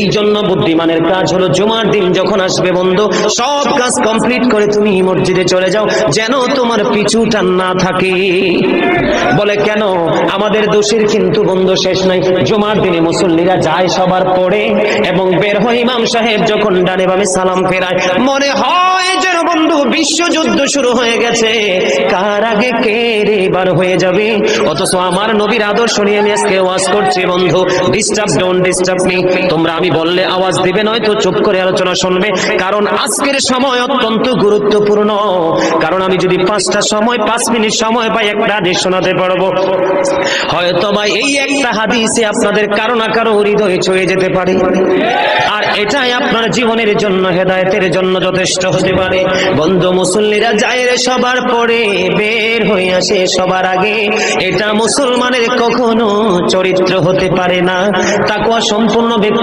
এই জন্য বুদ্ধিমানের কাজ হলো জুমার দিন যখন আসবে বন্ধু, সব কাজ কমপ্লিট করে তুমি মসজিদে চলে যাও, যেন তোমার পিছু টান না থাকে। বলে কেন? আমাদের দোষের কিন্তু বন্ধু শেষ নাই। জুমার দিনে মুসল্লিরা যায় সবার পরে এবং বের হয়, ইমাম সাহেব যখন ডানে বামে সালাম ফেরায়, মনে হয় যেন বন্ধু বিশ্বযুদ্ধ শুরু হয়ে গেছে, কার আগে কে রে এবার হয়ে যাবে। অথচ আমার নবীর আদর্শ নিয়ে আমি আজকে ওয়াজ করছি বন্ধু, ডিস্টার্ব ডোন্ট ডিস্টার্ব মি। তোমরা আমি বললে আওয়াজ দিবে, নয়তো চুপ করে আলোচনা শুনবে, কারণ আজকের সময় অত্যন্ত গুরুত্বপূর্ণ। কারণ আমি যদি 5 মিনিট সময় পাই, একটা হাদিস শোনাতে পারবো। হয়তো বা এই একটা হাদিসে আপনাদের কারো না কারো হৃদয়ে ছুঁয়ে যেতে পারে, আর এটাই আপনার জীবনের জন্য, হেদায়েতের জন্য যথেষ্ট হতে পারে। বন্ধু, মুসল্লিরা যায় রে সবার পরে, বের হয়ে আসে সবার আগে, এটা মুসলমানের কখনো চরিত্র হতে পারে না। তাকওয়া সম্পূর্ণ ব্যক্তি